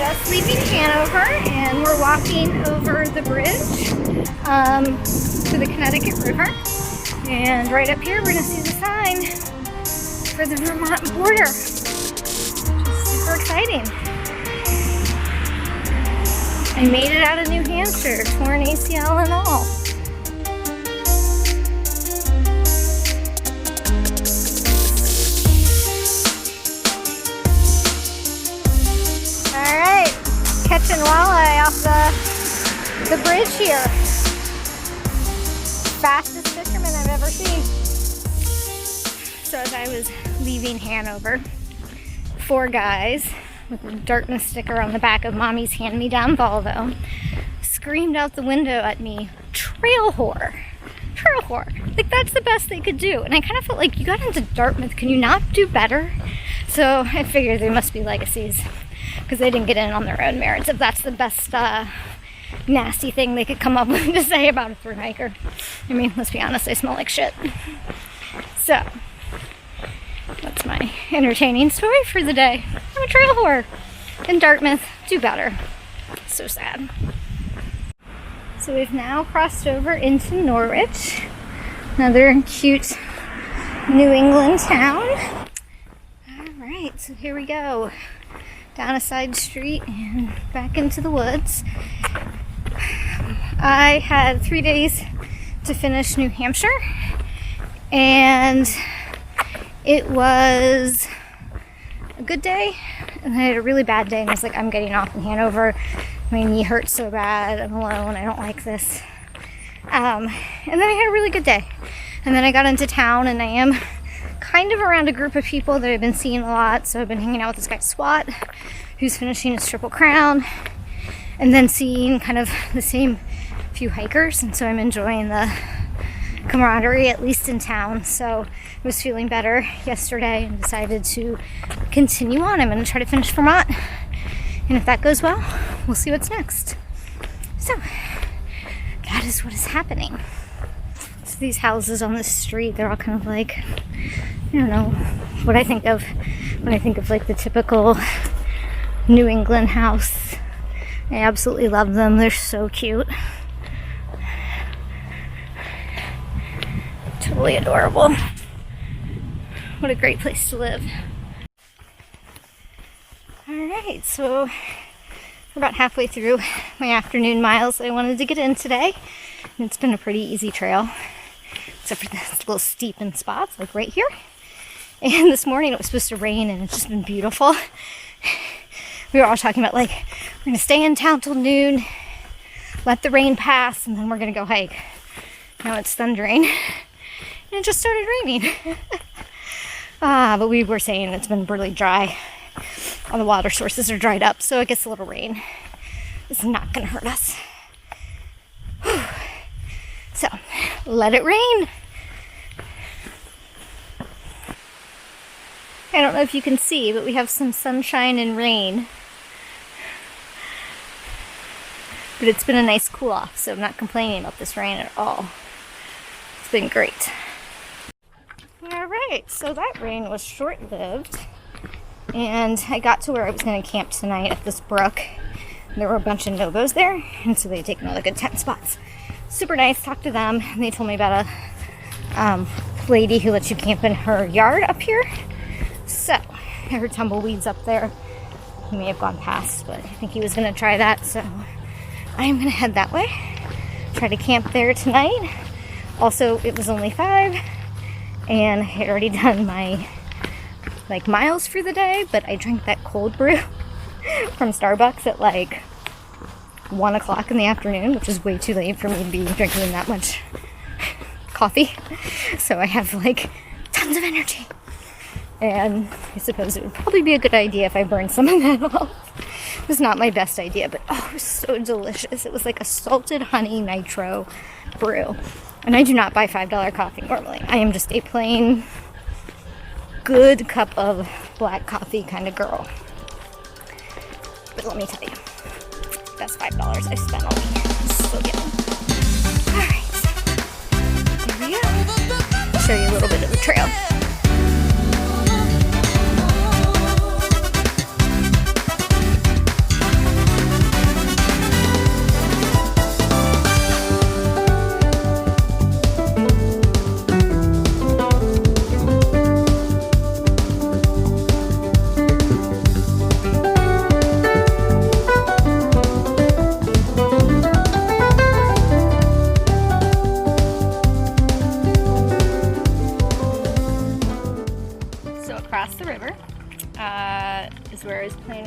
just leaving Hanover and we're walking over the bridge to the Connecticut River. And right up here we're going to see the sign for the Vermont border. Super exciting. I made it out of New Hampshire, torn ACL and all. Alright, catching walleye off the bridge here. Fastest fisherman I've ever seen. So as I was leaving Hanover, 4 guys with a Dartmouth sticker on the back of Mommy's hand-me-down Volvo screamed out the window at me, "Trail whore! Trail whore!" Like, that's the best they could do. And I kind of felt like, you got into Dartmouth, can you not do better? So I figured they must be legacies, because they didn't get in on their own merits, if that's the best nasty thing they could come up with to say about a thru hiker. I mean, let's be honest, they smell like shit. So that's my entertaining story for the day. I'm a trail whore in Dartmouth. Do better. So sad. So we've now crossed over into Norwich, another cute New England town. Alright, so here we go. Down a side street and back into the woods. I had 3 days to finish New Hampshire, and it was a good day, and I had a really bad day, and I was like, I'm getting off in Hanover. My knee hurts so bad. I'm alone. I don't like this. And then I had a really good day. And then I got into town, and I am kind of around a group of people that I've been seeing a lot. So I've been hanging out with this guy Swat, who's finishing his Triple Crown, and then seeing kind of the same few hikers. And so I'm enjoying the camaraderie, at least in town. So I was feeling better yesterday and decided to continue on. I'm going to try to finish Vermont, and if that goes well, we'll see what's next. So that is what is happening. So these houses on the street, they're all kind of like, I don't know what I think of when I think of like the typical New England house. I absolutely love them. They're so cute. Totally adorable. What a great place to live. Alright, so we're about halfway through my afternoon miles that I wanted to get in today. And it's been a pretty easy trail, except for this little steep in spots, like right here. And this morning it was supposed to rain, and it's just been beautiful. We were all talking about, like, we're going to stay in town till noon, let the rain pass, and then we're going to go hike. Now it's thundering. And it just started raining. But we were saying it's been really dry. All the water sources are dried up, so I guess a little rain is not going to hurt us. Whew. So, let it rain. I don't know if you can see, but we have some sunshine and rain. But it's been a nice cool off, so I'm not complaining about this rain at all. It's been great. Alright, so that rain was short-lived, and I got to where I was going to camp tonight at this brook. There were a bunch of Nobos there, and so they'd taken all the good tent spots. Super nice, talked to them, and they told me about a lady who lets you camp in her yard up here. So, I heard tumbleweeds up there. He may have gone past, but I think he was going to try that, so I'm going to head that way. Try to camp there tonight. Also, it was only 5, and I had already done my miles for the day, but I drank that cold brew from Starbucks at like 1 o'clock in the afternoon, which is way too late for me to be drinking that much coffee. So I have like tons of energy. And I suppose it would probably be a good idea if I burned some of that off. It was not my best idea, but oh, it was so delicious. It was like a salted honey nitro brew. And I do not buy $5 coffee normally. I am just a plain, good cup of black coffee kind of girl. But let me tell you, that's $5 I've spent all week. It's so good. Alright, here we go. I'll show you a little bit of the trail.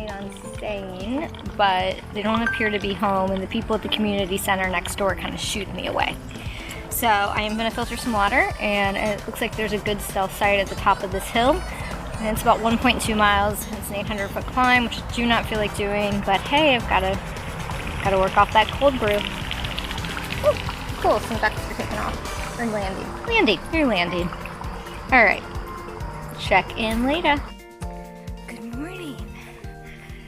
planning on staying, but they don't appear to be home, and the people at the community center next door kind of shooed me away. So I am going to filter some water, and it looks like there's a good stealth site at the top of this hill. And it's about 1.2 miles. It's an 800-foot climb, which I do not feel like doing, but hey, I've got to work off that cold brew. Oh, cool, some ducks are taking off. Or landing. You're landing. All right, check in later. Good morning.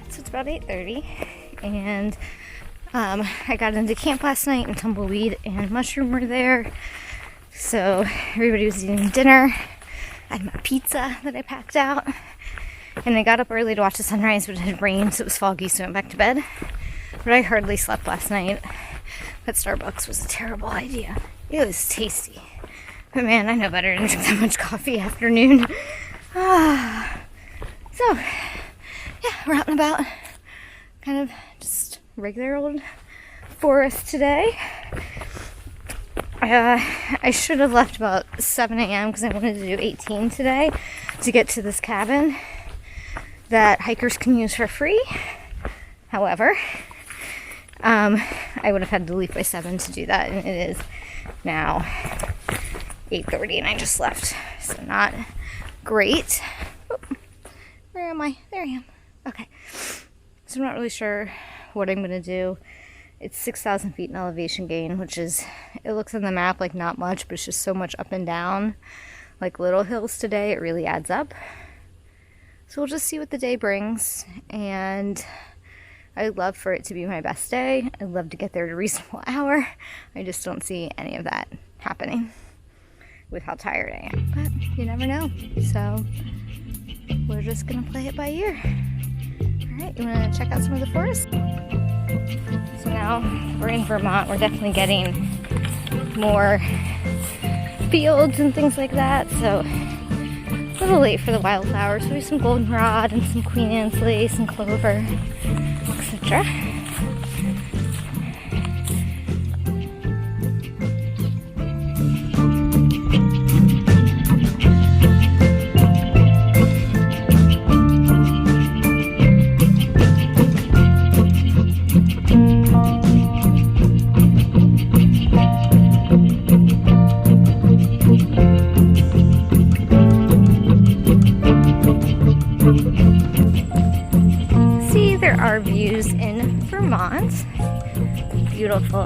So it's about 8:30, and I got into camp last night, and tumbleweed and mushroom were there. So everybody was eating dinner. I had my pizza that I packed out, and I got up early to watch the sunrise, but it had rained, so it was foggy, so I went back to bed. But I hardly slept last night. That Starbucks was a terrible idea. It was tasty, but man, I know better than to drink that much coffee afternoon. So yeah, we're out and about, kind of just regular old forest today. I should have left about 7 a.m. because I wanted to do 18 today to get to this cabin that hikers can use for free. However, I would have had to leave by 7 to do that, and it is now 8:30 and I just left, so not great. Oh, where am I? There I am. Okay, so I'm not really sure what I'm gonna do. It's 6,000 feet in elevation gain, which is, it looks on the map like not much, but it's just so much up and down, like little hills today, it really adds up. So we'll just see what the day brings, and I'd love for it to be my best day. I'd love to get there at a reasonable hour. I just don't see any of that happening with how tired I am, but you never know. So we're just gonna play it by ear. All right, you wanna check out some of the forest? So now we're in Vermont. We're definitely getting more fields and things like that. So a little late for the wildflowers. So we have some goldenrod and some Queen Anne's lace and clover, etc. Our views in Vermont. Beautiful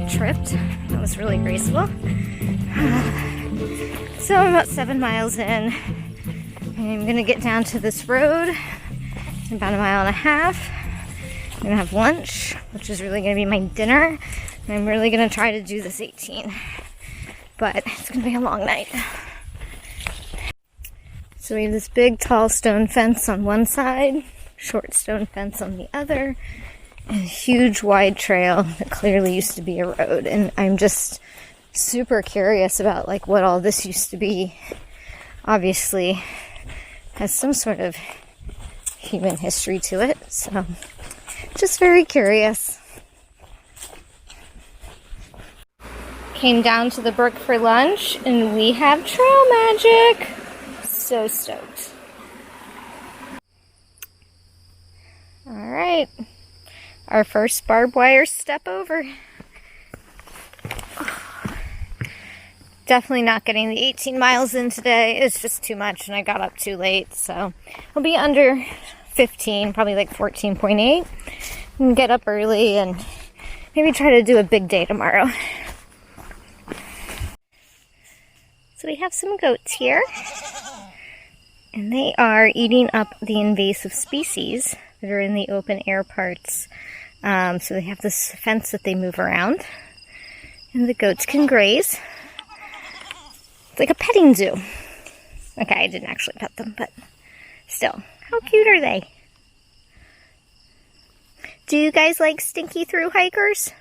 tripped. That was really graceful. So I'm about 7 miles in. I'm gonna get down to this road in about 1.5 miles. I'm gonna have lunch, which is really gonna be my dinner. And I'm really gonna try to do this 18. But it's gonna be a long night. So we have this big tall stone fence on one side, short stone fence on the other, and a huge wide trail that clearly used to be a road. And I'm just super curious about like what all this used to be. Obviously has some sort of human history to it, so just very curious. Came down to the brook for lunch, and we have trail magic. So stoked. All right, our first barbed wire step over. Definitely not getting the 18 miles in today. It's just too much, and I got up too late, so I'll be under 15, probably like 14.8. And get up early and maybe try to do a big day tomorrow. So we have some goats here, and they are eating up the invasive species that are in the open air parts. So they have this fence that they move around, and the goats can graze. It's like a petting zoo. Okay, I didn't actually pet them, but still, how cute are they? Do you guys like stinky thru-hikers?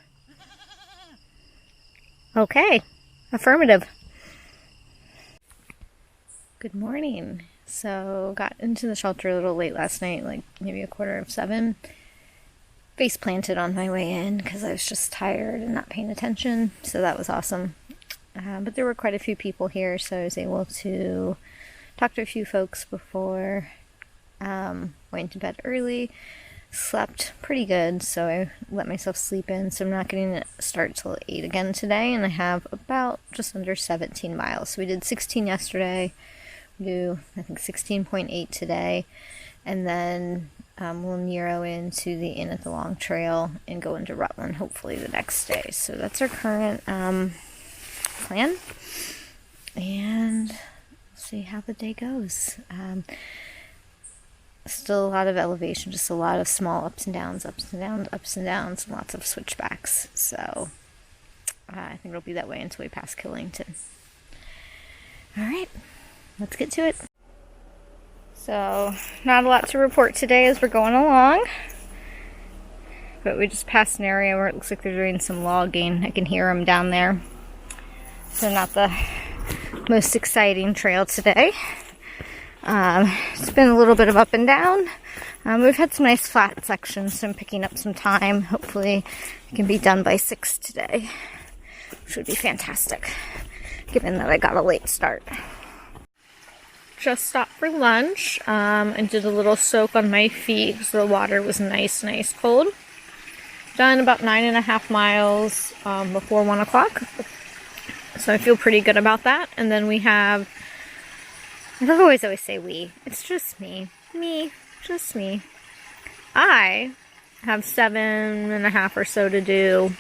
Okay, affirmative. Good morning. So got into the shelter a little late last night, like maybe 7:15. Face planted on my way in because I was just tired and not paying attention, so that was awesome. But there were quite a few people here, so I was able to talk to a few folks before Went to bed early, slept pretty good, so I let myself sleep in, so I'm not getting to start till 8 again today, and I have about just under 17 miles. So we did 16 yesterday, we do I think 16.8 today, and then we'll narrow into the Inn at the Long Trail and go into Rutland hopefully the next day. So that's our current plan, and see how the day goes. Still a lot of elevation, just a lot of small ups and downs, ups and downs, ups and downs, and lots of switchbacks. So I think it'll be that way until we pass Killington. Alright, let's get to it. So, not a lot to report today as we're going along. But we just passed an area where it looks like they're doing some logging. I can hear them down there. So not the most exciting trail today. It's been a little bit of up and down. We've had some nice flat sections, so I'm picking up some time. Hopefully it can be done by 6 today, which would be fantastic, given that I got a late start. Just stopped for lunch and did a little soak on my feet because the water was nice cold. Done about 9.5 miles before 1 o'clock, so I feel pretty good about that. And then we have, I always say we. It's just me. Just me. I have 7.5 or so to do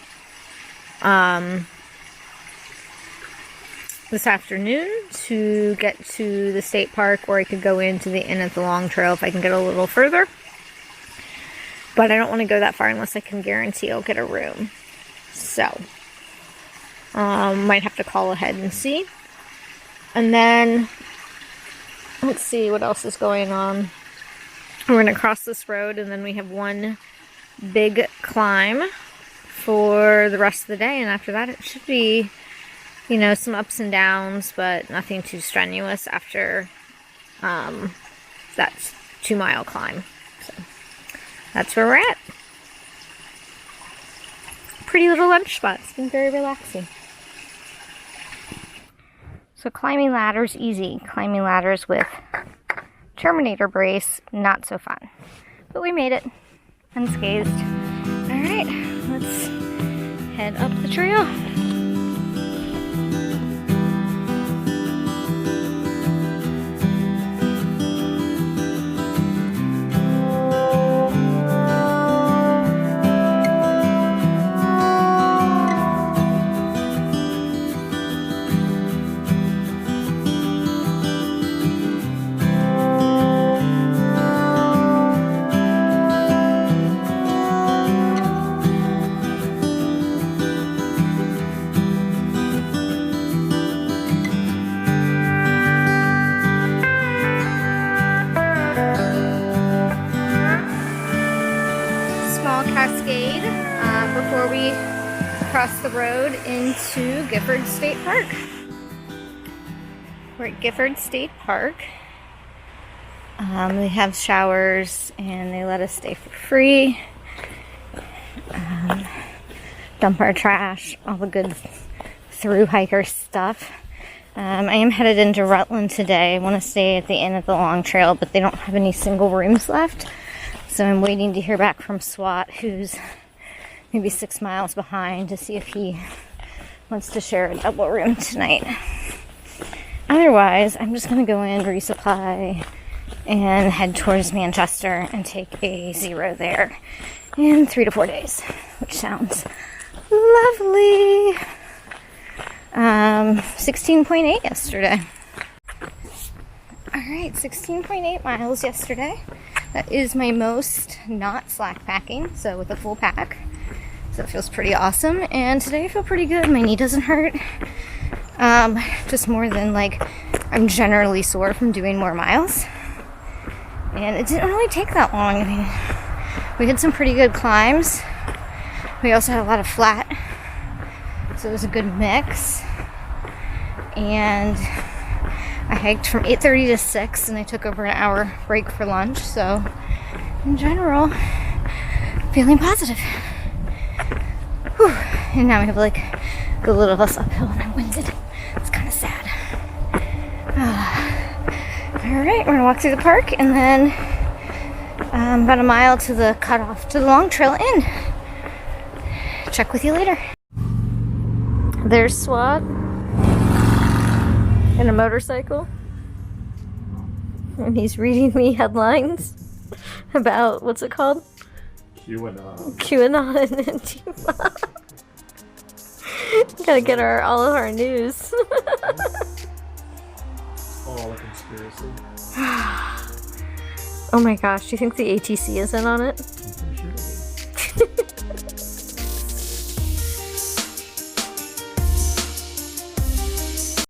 this afternoon to get to the state park, or I could go into the Inn at the Long Trail if I can get a little further. But I don't want to go that far unless I can guarantee I'll get a room. So, might have to call ahead and see. And then let's see what else is going on. We're going to cross this road, and then we have one big climb for the rest of the day. And after that, it should be, you know, some ups and downs, but nothing too strenuous after that 2-mile climb. So that's where we're at. Pretty little lunch spot. It's been very relaxing. So climbing ladders, easy. Climbing ladders with Terminator brace, not so fun. But we made it, unscathed. Alright, let's head up the trail. Cascade before we cross the road into Gifford State Park. We're at Gifford State Park. They have showers and they let us stay for free. Dump our trash, all the good thru-hiker stuff. I am headed into Rutland today. I want to stay at the Inn at the Long Trail, but they don't have any single rooms left. So I'm waiting to hear back from SWAT, who's maybe 6 miles behind, to see if he wants to share a double room tonight. Otherwise, I'm just going to go in, resupply, and head towards Manchester and take a 0 there in 3 to 4 days, which sounds lovely. 16.8 yesterday. Alright, 16.8 miles yesterday. That is my most not slack packing, so with a full pack. So it feels pretty awesome. And today I feel pretty good. My knee doesn't hurt. Just more than like I'm generally sore from doing more miles. And it didn't really take that long. I mean, we had some pretty good climbs. We also had a lot of flat. So it was a good mix. And I hiked from 8:30 to 6, and I took over an hour break for lunch. So, in general, feeling positive. Whew. And now we have like the little of us uphill, and I'm winded. It's kind of sad. Alright, we're gonna walk through the park and then About a mile to the cutoff to the Long Trail Inn. Check with you later. There's SWAT and a motorcycle. And he's reading me headlines about, what's it called? QAnon and Antifa. Gotta get all of our news. All a conspiracy. Oh my gosh, do you think the ATC is in on it?